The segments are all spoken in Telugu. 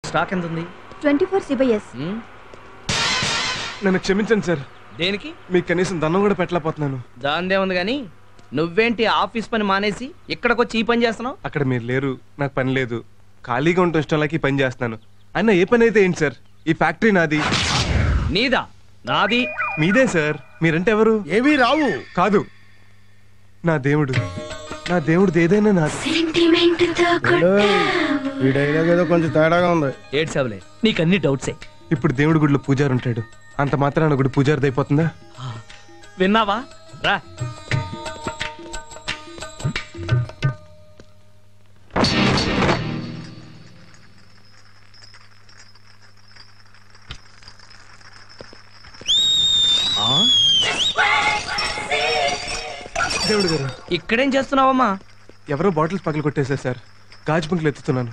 స్టాక్ ఎంత ఉంది? 24 CBS. నన్ను క్షమించండి సార్. దేనికి? మీకు కనీసం దండం కూడా పెట్టలేకపోతున్నాను. దాందే ఉంది కానీ నువ్వేంటి ఆఫీస్ పని మానేసి ఇక్కడికి వచ్చి ఈ పని చేస్తున్నావు? అక్కడ మీరు లేరు, నాకు పని లేదు, ఖాళీగా ఉండటం ఇష్టం లేక ఈ పని చేస్తున్నాను. అయినా ఏ పని అయితే ఏంటి సార్? ఈ ఫ్యాక్టరీ నాది. నీదా? నాది. మీదే సార్. మీరంటే ఎవరు? ఏమీ రావు. కాదు, నా దేవుడు. నా దేవుడిది ఏదైనా నాది. ఈ డైలాగ్ ఏదో కొంచెం తేడాగా ఉంది. ఏడ్సావులే, నీకన్ని డౌట్సే. ఇప్పుడు దేవుడి గుడిలో పూజారి ఉంటాడు, అంత మాత్రాన గుడి పూజారిది అయిపోతుందా? విన్నావా? రా. దేవుడు గారు, ఇక్కడేం చేస్తున్నావమ్మా? ఎవరో బాటిల్స్ పగలు కొట్టేశారు సార్. గాజు బంకులు ఎత్తుతున్నాను.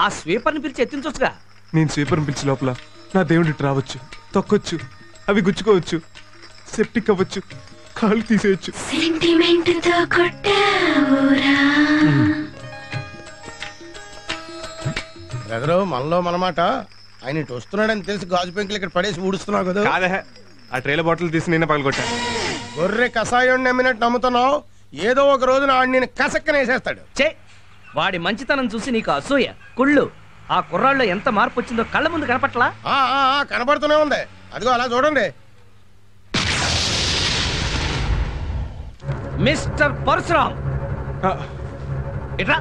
ఆ స్వీపర్ని పిలిచి ఎత్తించొచ్చుగా. నేను స్వీపర్ని పిలిచి లోపల నా దేవుడి రావచ్చు, తొక్కొచ్చు, అవి గుచ్చుకోవచ్చు, సెప్టిక్ అవ్వచ్చు, కాళ్ళు తీసేయచ్చు. బ్రదరు, మనలో మనమాట. ఆయన ఇటు వస్తున్నాడని తెలిసి గాజు పెంకులు ఇక్కడ పడేసి ఊడుస్తున్నావు కదా. కాదే, ఆ ట్రేల బాటిల్ తీసి నేనే పగలు కొట్టా. గొర్రె కషాయం నమ్మినట్టు నమ్ముతున్నావు. ఏదో ఒక రోజున ఆడు నేను కసక్కనేసేస్తాడు. చే, వాడి మంచితనం చూసి నీకు అసూయ, కుళ్ళు. ఆ కుర్రాళ్ళలో ఎంత మార్పు వచ్చిందో కళ్ళ ముందు కనపట్లా? కనబడుతూనే ఉంది. అదిగో అలా చూడండి. మిస్టర్ పరశురామ్, ఇట్రా.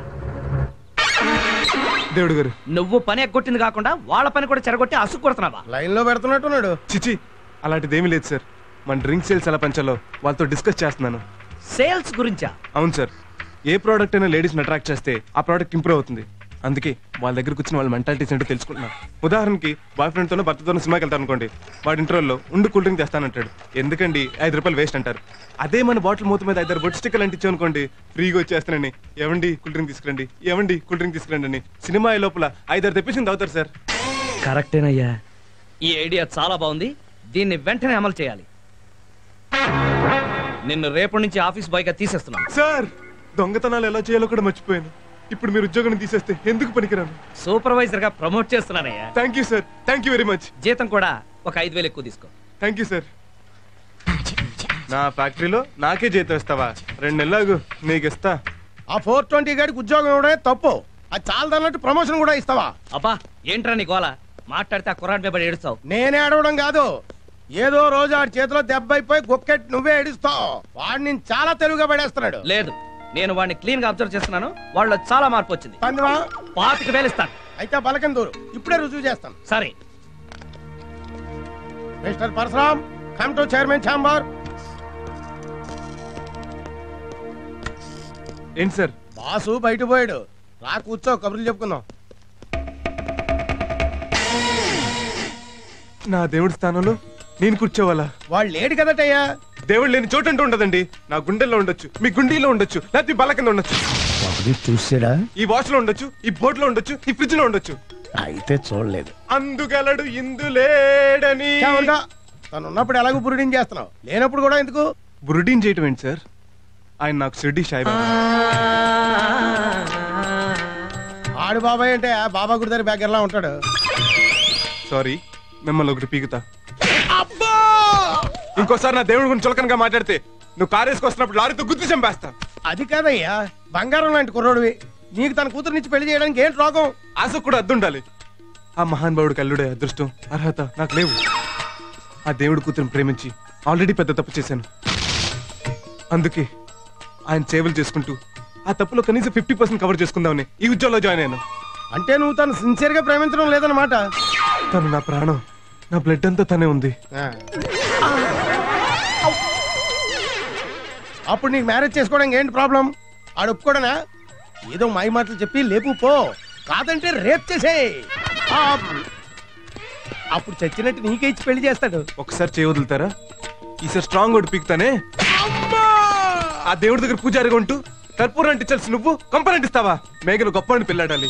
దేవుడు గారు, నువ్వు పని ఎగ్గొట్టింది కాకుండా వాళ్ళ పని కూడా చెరగొట్టి అసుకు కొడుతున్నావా? లైన్ లో పెడుతున్నట్టున్నాడు. చిచి, అలాంటిదేమీ లేదు సార్. మన డ్రింక్ సేల్స్ ఎలా పంచాలో వాళ్ళతో డిస్కస్ చేస్తున్నాను. సేల్స్ గురించా? అవును సార్. ఏ ప్రోడక్ట్ అయినా లేడీస్ని అట్రాక్ట్ చేస్తే ఆ ప్రోడక్ట్ ఇంప్రూవ్ అవుతుంది. అందుకే వాళ్ళ దగ్గరకు వచ్చిన వాళ్ళ మెంటాలిటీస్ ఏంటో తెలుసుకుంటున్నాను. ఉదాహరణకి బాయ్ ఫ్రెండ్తోనో భర్తతోనో సినిమాకి వెళ్తాను అనుకోండి, వాడి ఇంటర్వెల్లో ఉండి కూల్ డ్రింక్ తెస్తానంటాడు. ఎందుకండి, ₹5 వేస్ట్ అంటారు. అదే మన బాటిల్ మూత మీద 5 బొట్టు స్టిక్కర్లు అంటించాం అనుకోండి, ఫ్రీగా వచ్చేస్తానని, ఏమండి కూల్ డ్రింక్ తీసుకురండి, ఏమండి కూల్ డ్రింక్ తీసుకురండి అని సినిమా లోపల 5 తెప్పించింది అవుతారు సార్. కరెక్టేనయ్యా. ఈ ఐడియా చాలా బాగుంది. దీన్ని వెంటనే అమలు చేయాలి. నిన్ను రేపటి నుంచి ఆఫీస్ బాయ్ గా తీసేస్తున్నాను. సార్, దొంగతనాలు ఎలా చేయాలో కూడా మర్చిపోయాను. ఇప్పుడు మీరు ఉద్యోగం తీసేస్తే ఎందుకు పనికిరాను? సూపర్వైజర్ గా ప్రమోట్ చేస్తున్నానయ్యా. Thank you sir, thank you very much. జీతం కూడా ఒక 5,000 ఎక్కువ తీసుకో. Thank you sir. నా ఫ్యాక్టరీలో నాకే జీతం ఇస్తావా? 2 నెలలు నీకు ఇస్తా. ఆ 420 గాడికి ఉద్యోగం ఇవ్వడమే తప్పు. అది చాలదన్నట్టు ప్రమోషన్ కూడా ఇస్తావా? అబ్బా, ఏంట్రా నీ గోల? మాట్లాడితే ఆ కుర్రాడి మీద ఏడుస్తావు. నేనే అడవడం కాదు, ఏదో రోజు ఆడి చేతిలో దెబ్బ అయిపోయి గొక్కెట్ నువ్వే ఏడుస్తావు. వాడు నేను చాలా తెలుగుగా పడేస్తున్నాడు. లేదు, నేను వాడిని క్లీన్ గా అబ్జర్వ్ చేస్తున్నాను. వాళ్ళు చాలా మార్పు వచ్చింది. 25,000 ఇస్తాను. అయితే బలకం దూరు, ఇప్పుడే రుజువు చేస్తాను. సరే. Mister Parashuram, come to chairman chamber. ఏంటి సార్? బాసు బయట పోయాడు, రా కూర్చో, కబుర్లు చెప్పుకుందాం. నా దేవుడి స్థానంలో నేను కూర్చోవాలా? వాళ్ళు లేడు కదటయ్యా. దేవుడు లేని చోటు అంటూ ఉండదండి. నా గుండెల్లో ఉండొచ్చు, మీ గుండీలో ఉండొచ్చు, లేకపోతే బల్ల కింద ఉండొచ్చు, చూసాడా? ఈ వాచ్ లో ఉండొచ్చు, ఈ బోట్ లో ఉండొచ్చు, ఈ ఫ్రిడ్జ్ లో ఉండొచ్చు. అయితే చూడలేదు. అందుగలడు ఇందులేడని. తను ఉన్నప్పుడు ఎలాగో బురుడీని చేస్తున్నావు, లేనప్పుడు కూడా ఎందుకు బురుడీని చేయటం ఏంటి సార్? ఆయన నాకు షిర్డీ సాయిబాబా. ఆడు బాబాయ్ అంటే బాబా గుడి దగ్గర బ్యాగర్లా ఉంటాడు. సారీ, మిమ్మల్ని ఒకటి పీకుతా. ఇంకోసారి నా దేవుడి గురించి చులకనగా మాట్లాడితే నువ్వు కారేసుకొస్తున్నప్పుడు లారీతో గుర్తు చంపేస్తా. అది కాదయ్యా, బంగారం లాంటి కుర్రోడివి, నీకు తన కూతురు నుంచి పెళ్లి చేయడానికి ఏంటి రోగం? ఆశ కూడా అద్దుండాలి. ఆ మహానుభావుడికి అల్లుడే అదృష్టం, అర్హత నాకు లేవు. ఆ దేవుడి కూతురుని ప్రేమించి ఆల్రెడీ పెద్ద తప్పు చేశాను. అందుకే ఆయన సేవలు చేసుకుంటూ ఆ తప్పులో కనీసం 50% కవర్ చేసుకుందామని ఈ ఉద్యోగంలో జాయిన్ అయ్యాను. అంటే నువ్వు తను సిన్సియర్ గా ప్రేమించడం లేదన్నమాట. తను నా ప్రాణం, నా బ్లడ్ అంతా తనే ఉంది. అప్పుడు నీకు మ్యారేజ్ చేసుకోవడానికి ఏంటి ప్రాబ్లం? ఆడు ఒప్పుకోడనా? ఏదో మాయ మాటలు చెప్పి లేపు పో, కాదంటే రేప్ చేసే. అప్పుడు చచ్చినట్టు నీకే ఇచ్చి పెళ్లి చేస్తాడు. ఒకసారి చేయ వదులుతారా? ఈసారి స్ట్రాంగ్ ఒకటి పీకుతానే. ఆ దేవుడి దగ్గర పూజారిగా ఉంటూ కర్పూరం అంటించాల్సి నువ్వు కంపని ఇస్తావా? మేఘలు గొప్పని పెళ్ళాడాలి.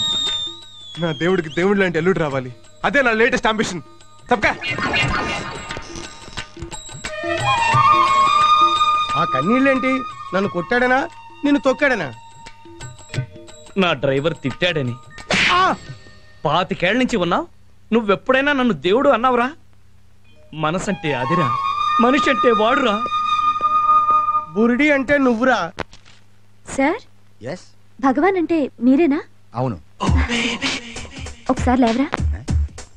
నా దేవుడికి దేవుడి లాంటి అల్లుడు రావాలి. అదే నా లేటెస్ట్ అంబిషన్. తప్పకా ఆ కన్నీళ్ళేంటి? నన్ను కొట్టాడనా, నిన్ను తొక్కాడనా? నా డ్రైవర్ తిట్టాడని. 25 నుంచి ఉన్నావు. నువ్వెప్పుడైనా నన్ను దేవుడు అన్నావురా? మనసంటే అదిరా, మనిషి అంటే వాడురా. బురిడి అంటే నువ్వురా. సార్, ఎస్, భగవాన్ అంటే మీరేనా? అవును. ఒకసారి లేవరా,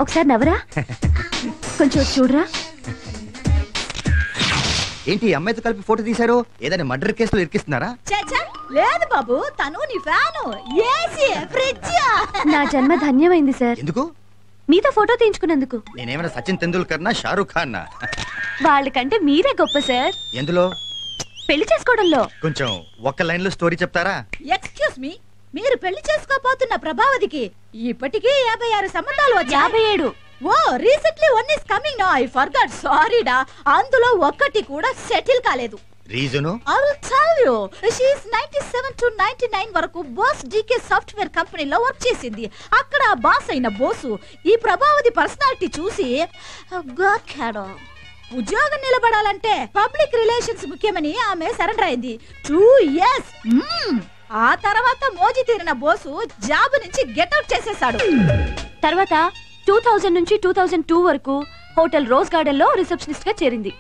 ఒకసారి నవ్వరా, కొంచెం చూడరా. ఏంటి ఈ అమ్మాయితో కలిపి ఫోటో తీశారు? ఏదైనా మర్డర్ కేసులో ఇరికిస్తున్నారా? లేదు బాబు, తను నీ ఫ్యాను. AC fridge. నా జన్మ ధన్యమైంది సార్, ఎందుకు? మీతో ఫోటో తీయించుకున్నందుకు. నేనేమైనా సచిన్ తెందూల్కర్ నా, షారూక్ ఖాన్ నా? వాళ్ళకంటే మీరే గొప్ప సార్, ఎందులో? పెళ్లి చేసుకోవడంలో. కొంచెం ఒక్క లైన్ లో స్టోరీ చెప్తారా? ఎక్స్క్యూజ్ మీ, మీరు పెళ్లి చేసుకోబోతున్న ప్రభావతికి ఇప్పటికీ 56 సంబంధాలు వచ్చాయి. 57. Oh, recently one is coming no. I forgot, సారీడా. అందులో ఒక్కటి కూడా సెటిల్ కాలేదు. Reason? I will tell you. She is 97 to 99 వరకు బాస్ డీకే సాఫ్ట్వేర్ కంపెనీలో వర్క్ చేసింది. అక్కడ బాస్ అయిన బోసు ఈ ప్రభావతి పర్సనాలిటీ చూసి గాకాడు. ఉద్యోగం నిలబడాలంటే పబ్లిక్ రిలేషన్స్ ముఖ్యమని ఆమె సరెండర్ అయింది. 2 years. ఆ తర్వాత మోజీ తీరిన బోసు జాబ్ నుంచి గెట్అవుట్ చేసేశాడు. తర్వాత 2000 నుంచి 2002 వరకు హోటల్ రోజ్ గార్డెన్ లో రిసెప్షనిస్ట్ గా చేరింది.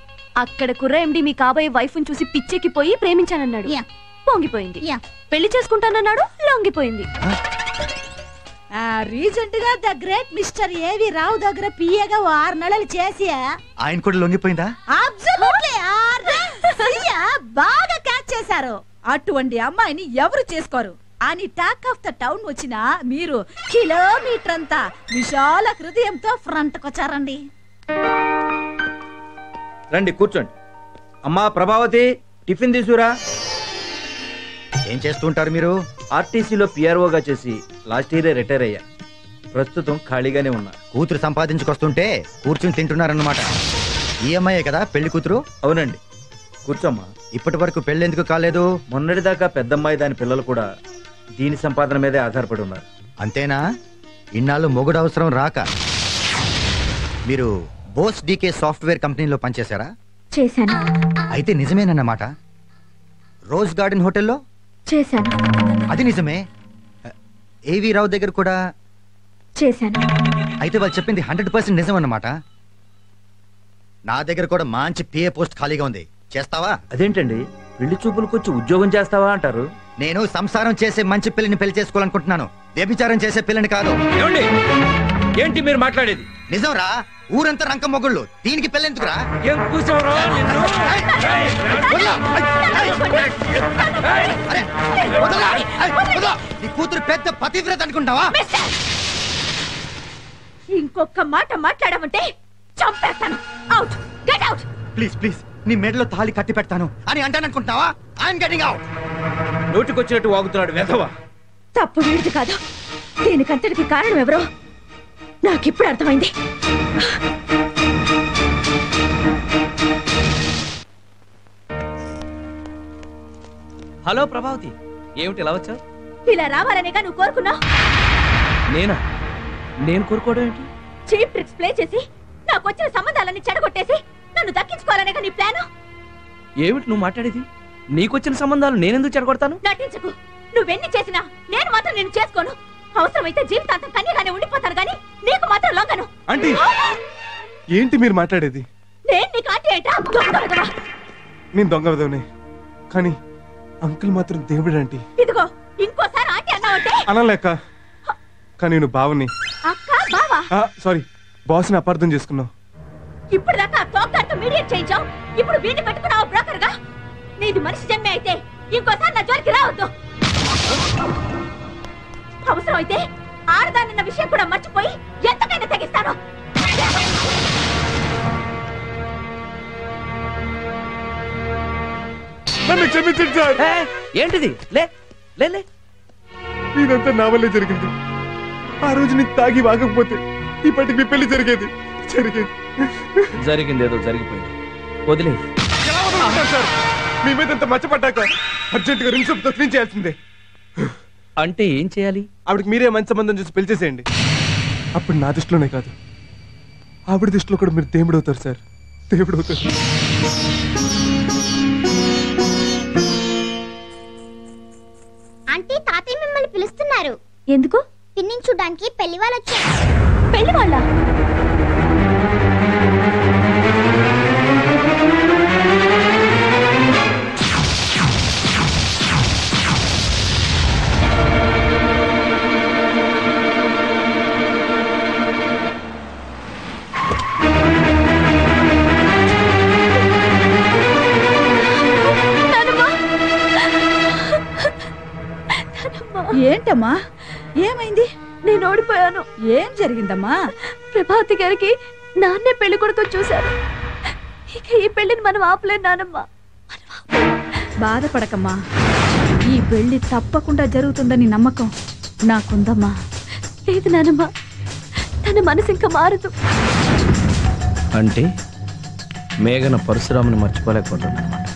అక్కడ కుర్ర ఎండి మీ కాబోయే వైఫ్ ని చూసి పిచ్చెక్కిపోయి ప్రేమించానన్నాడు. పొంగిపోయింది. పెళ్లి చేసుకుంటానన్నాడు, లొంగిపోయింది. రీసెంట్ గా ద గ్రేట్ మిస్టర్ ఏవి రావు దగ్గర పిఏగా 6 నెలలు చేసి ఆయన కూడా లొంగిపోయిందా? అబ్సల్యూట్లీ బాగా క్యాచ్ చేశారు. అటువంటి అమ్మాయిని ఎవరు చేసుకోరు అని టాక్ ఆఫ్ ద టౌన్ వచ్చిన మీరు కిలోమీటర్ అంతా విశాల హృదయంతో ఫ్రంట్ కొచ్చారండి. రండి కూర్చోండి. అమ్మా ప్రభావతి, టిఫిన్ తీసుకురా. ఏం చేస్తుంటారు మీరు? ఆర్టీసీలో పిఆర్ఓగా చేసి లాస్ట్ ఇయరే రిటైర్ అయ్యా. ప్రస్తుతం ఖాళీగానే ఉన్నా. కూతురు సంపాదించుకొస్తుంటే కూర్చుని తింటున్నారన్నమాట. ఈఎంఐ కదా పెళ్లి కూతురు? అవునండి. కూర్చోమ్మా. ఇప్పటి వరకు పెళ్లి ఎందుకు కాలేదు? మొన్నటిదాకా పెద్దమ్మాయి దాని పిల్లలు కూడా దీని సంపాదన మీదే ఆధారపడి ఉన్నారు. అంతేనా? ఇన్నాళ్ళు మొగుడు అవసరం రాక మీరు బోస్ డీకే సాఫ్ట్వేర్ కంపెనీలో పనిచేశారా? చేశాను. అయితే నిజమేనన్నమాట. రోజ్ గార్డెన్ హోటల్లో చేశాను. అది నిజమే. ఏవి రావు దగ్గర కూడా చేశాను. అయితే వాళ్ళు చెప్పింది 100% నిజం అన్నమాట. నా దగ్గర కూడా మంచి పిఏ పోస్ట్ ఖాళీగా ఉంది. చేస్తావా? అదేంటండి, పెళ్లి చూపులకు వచ్చి ఉద్యోగం చేస్తావా అంటారు? నేను సంసారం చేసే మంచి పిల్లని పెళ్లి చేసుకోవాలనుకుంటున్నాను, వ్యభిచారం చేసే పిల్లని కాదు. ఏంటి మీరు మాట్లాడేది? నిజం రా, ఊరంతా రంక మొగుళ్ళు, దీనికి పెళ్లి ఎందుకురా? ఏం కూర్చోరా నిన్ను? అరే, వదలరా! వదలు! నీ కూతురు పెద్ద పతివ్రత అనుకుంటావా? ఇంకొక మాట మాట్లాడమంటే చంపేస్తాను. Out, get out. Please please, నీ మెడలో తాళి కట్టి పెడతాను అని అంటాననుకుంటున్నావా? I'm getting out. నోటికొచ్చినట్టు వాగుతున్నాడు వెధవా. తప్పు వీడిది కాదు, దీనికంతటికి కారణం ఎవరో నాకిప్పుడు అర్థమైంది. హలో ప్రభావతి, ఏమిటి ఇలా వచ్చావు? ఇలా రావాలనేగా నువ్వు కోరుకున్నావు. నేను కోరుకోవడం ఏంటి? చీప్ ట్రిక్స్ ప్లే చేసి నాకు వచ్చిన సంబంధాలన్నీ చెడగొట్టేసి నన్ను దక్కించుకోవాలనేగా నీ ప్లాను. ఏమిటి నువ్వు మాట్లాడేది? నీకొచ్చిన సంబంధాలు నేనెందుకు చెడగొడతాను? నటించకు. నువ్వెన్ని చేసినా నేను మాత్రం నేను చేసుకోను. అవసరమైతే జీవితాంతం కన్యగానే ఉండిపోతాను గానీ నీకు మాత్రం లొంగను. ఆంటీ, ఏంటి మీరు మాట్లాడేది? నేను నీకు ఆంటీ ఏంటా? దొంగ. నేను దొంగ విధవనే, కానీ అంకుల్ మాత్రం దేవుడు ఆంటీ. ఇదిగో ఇంకోసారి ఆంటీ అన్నావంటే అనలేక. కానీ నేను బావని. అక్క బావా? సారీ, బాస్ని అపార్థం చేసుకున్నావు. ఇప్పుడు దాకా తోకతో మీడియేట్ చేయించావు, ఇప్పుడు వీడిని పెట్టుకున్నావు బ్రోకర్ గా. నీది మనిషి జన్మే అయితే ఇంకోసారి నా జోలికి రావద్దు. అవసరం అయితే ఆడదానన్న విషయం కూడా మర్చిపోయి ఎంతకైనా తెగిస్తాను. నన్ను క్షమించండి సార్. ఏంటిది? లే లే లే. ఇదంతా నా వల్లే జరిగింది. ఆ రోజు నీకు తాగి వాగకపోతే ఇప్పటికి మీ పెళ్లి జరిగేది. జరిగింది ఏదో జరిగిపోయింది, వదిలే. ఎలా వదులుకుంటారు సార్? మీ మీద ఎంత మచ్చపడ్డాక అర్జెంటుగా రింగ్ సోప్ తొలగించేయాల్సిందే. అంటే ఏం చేయాలి? ఆవిడకి మీరే మంచి సంబంధం చూసి పెళ్లి చేసేయండి. అప్పుడు నా దృష్టిలోనే కాదు, ఆవిడ దృష్టిలో కూడా మీరు దేవుడు అవుతారు సార్, దేవుడు అవుతారు. ఆంటీ, తాతయ్య మిమ్మల్ని పిలుస్తున్నారు. ఎందుకు? పిన్నిని చూడడానికి పెళ్లి వాళ్ళు వచ్చారు. పెళ్లి వాళ్ళ? ఏంటమ్మా, ఏమైంది? నేను ఓడిపోయాను. ఏం జరిగిందమ్మా? ప్రభావతి గారికి నాన్నే పెళ్లి కొడుకు చూశారు. ఇక ఈ పెళ్లిని మనం ఆపలేం నానమ్మ. బాధపడకమ్మా, ఈ పెళ్లి తప్పకుండా జరుగుతుందని నమ్మకం నాకుందమ్మా. లేదు నానమ్మ, తన మనసు ఇంకా మారదు. అంటే మేఘన పరశురాముని మర్చిపోలేకపోతుంది అనమాట.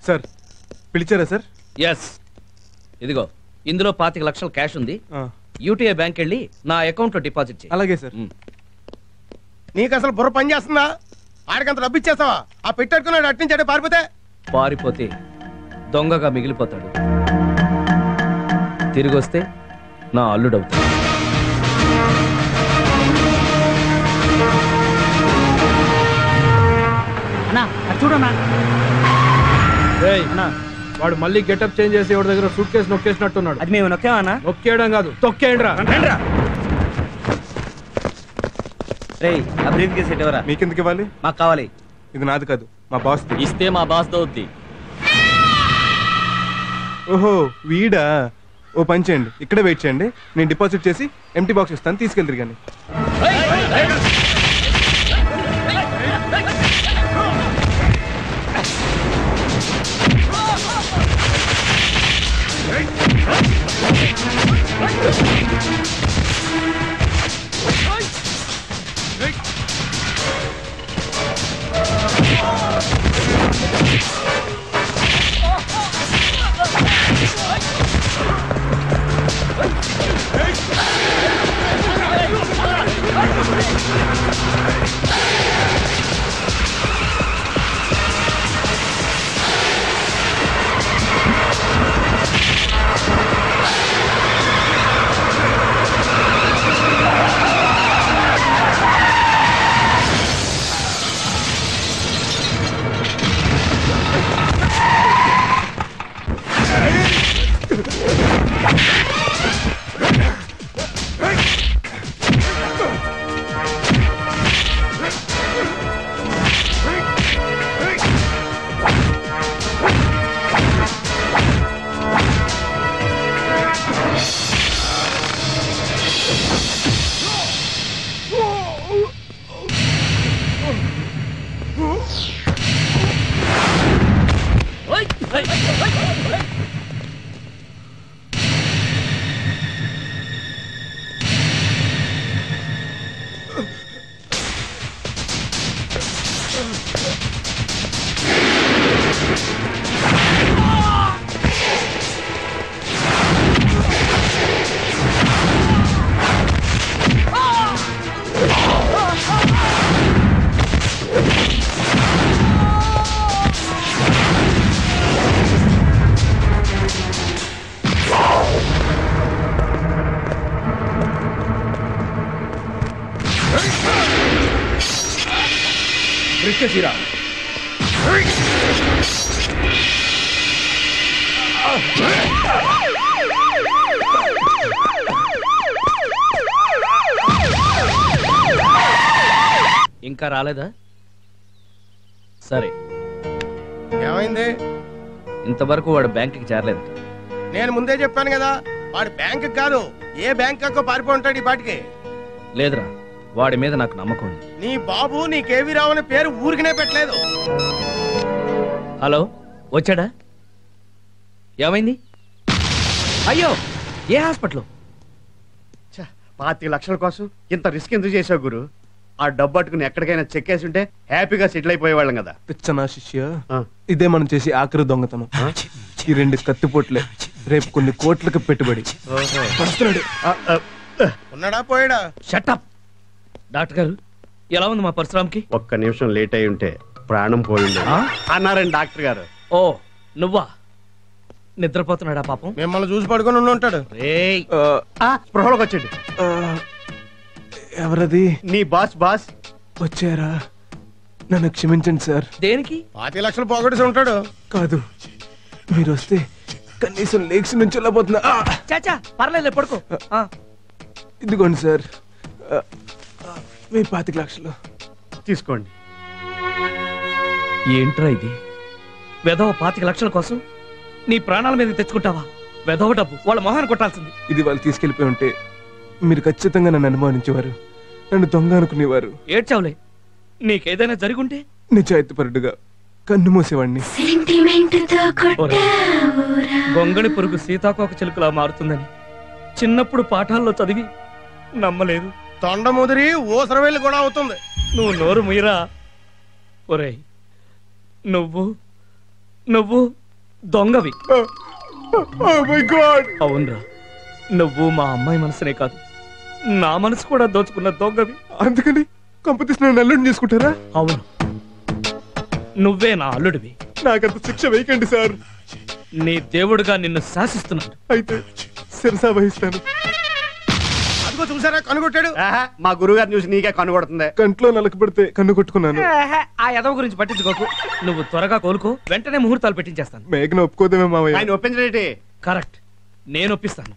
సార్ పిలిచారా సార్? ఎస్, ఇదిగో ఇందులో 25 లక్షల క్యాష్ ఉంది. ఆ, యూటీఐ బ్యాంక్ వెళ్ళి నా అకౌంట్ లో డిపాజిట్ చేయి. అలాగే సార్. నీకు అసలు బుర్ర పని చేస్తుందా? ఆడికంత డబ్బు ఇచ్చేస్తావా? ఆ పెట్టాడుకున్నాడు అట్టించాడే పారిపోతే. పారిపోతే దొంగగా మిగిలిపోతాడు, తిరిగి వస్తే నా అల్లుడవుతాడు. చూడన్నా వాడు మళ్ళీ గెటప్ చేంజ్ చేసి ఎవరి దగ్గర సూట్ కేసు నొక్కేసినట్టున్నాడు. అది మేము నొక్కామన్నా? నొక్కేయడం కాదు, తొక్కేయండి రా. రేయ్, ఆ బ్రీఫ్ కేసు ఎవరా? మీకెందుకు ఇవ్వాలి? మాకు కావాలి. ఇది నాది కాదు, మా బాస్. ఇస్తే మా బాస్ దౌద్ది. ఓహో వీడా? ఓ పని చేయండి, ఇక్కడే వెయిట్ చేయండి, నేను డిపాజిట్ చేసి ఎంటీ బాక్స్ ఇస్తాను, తీసుకెళ్తారు కానీ. ఇంకా రాలేదా? సరే, ఏమైంది? ఇంతవరకు వాడు బ్యాంకుకి చేరలేదు. నేను ముందే చెప్పాను కదా, వాడు బ్యాంక్ కాదు ఏ బ్యాంక్ పారిపో ఉంటాడు ఈ పాటికి. లేదురా, వాడి మీద నాకు నమ్మకం ఉంది. నీ బాబు నీ కేవీ రావు అనే పేరు ఊరికనే పెట్టలేదు. హలో, వచ్చాడా? ఏమైంది? అయ్యో, ఏ హాస్పిటల్? 25 లక్షల కోసం ఇంత రిస్క్ ఎందుకు చేసావు గురు? ఆ డబ్బు అట్టుకుని ఎక్కడికైనా చెక్కేసి ఉంటే హ్యాపీగా సెటిల్ అయిపోయేవాళ్ళం కదా. పిచ్చనా శిష్య, ఇదే మనం చేసి ఆఖరి దొంగతనం. ఈ 2 కత్తిపోట్లే రేపు కొన్ని కోట్లకు పెట్టుబడి. ఉన్నాడా పోయాడా? షటప్. డాక్టర్ గారు, ఎలా ఉంది మా పరశురామ్కి? ఒక్క నిమిషం లేట్ అయి ఉంటే ప్రాణం పోయింది అన్నారండి డాక్టర్ గారు. ఓ నువ్వా? నిద్రపోతున్నాడా పాపం? మిమ్మల్ని చూసి పడుకొని ఉండి ఉంటాడు. స్పృహలోకి వచ్చాడు. ఎవరది? నీ బాస్ బాస్ వచ్చారా? నన్ను క్షమించండి సార్. దేనికి? 5 లక్షలు పోగొట్టేసి ఉంటాడు. కాదు, మీరు వస్తే కనీసం లేక్స్ నుంచి వెళ్ళబోతున్నా. చాచా పర్లేదు పడుకో. ఇదిగోండి సార్, మీ 25 లక్షలు తీసుకోండి. ఏంట్రా ఇది? వెధవ 25 లక్షల కోసం నీ ప్రాణాల మీద తెచ్చుకుంటావా? వెధవ డబ్బు వాళ్ళ మొహాన్ని కొట్టాల్సింది. ఇది వాళ్ళు తీసుకెళ్లిపోయి ఉంటే మీరు ఖచ్చితంగా నన్ను అనుమానించేవారు, నన్ను దొంగ అనుకునేవారు. ఏడ్చావులే. నీకేదైనా జరుగుంటే నిజాయితీపరుడుగా కన్ను మూసేవాడిని. గొంగళి పురుగు సీతాకోక చిలుకలా మారుతుందని చిన్నప్పుడు పాఠాల్లో చదివి నమ్మలేదు. తొండ ముదిరి ఊసరవేళ్ళు కూడా అవుతుంది. నువ్వు నోరు ముయిరా. ఒరేయ్, నువ్వు దొంగవి. అవునరా, నువ్వు మా అమ్మాయి మనసునే కాదు నా మనసు కూడా దోచుకున్న దొంగవి. అందుకని కంపెనీస్ అల్లుడిని చేసుకుంటారా? అవును, నువ్వే నా అల్లుడివి. నాకంత శిక్ష వేయకండి సార్. నీ దేవుడుగా నిన్ను శాసిస్తున్నాడు. అయితే శిరసా వహిస్తాను. అదిగో చూసారా, కనుగొట్టాడు. మా గురువు గారిని చూసి నీకే కనుగొడుతుంది. కంట్లో నలకబెడితే కన్ను కొట్టుకున్నాను. ఆ యదవ గురించి పట్టించుకోకు. నువ్వు త్వరగా కోలుకో, వెంటనే ముహూర్తాలు పెట్టించేస్తాను. మేఘన ఒప్పుకోదేమే మావయ్య? ఆయన ఒప్పించలేటి. కరెక్ట్, నేను ఒప్పిస్తాను.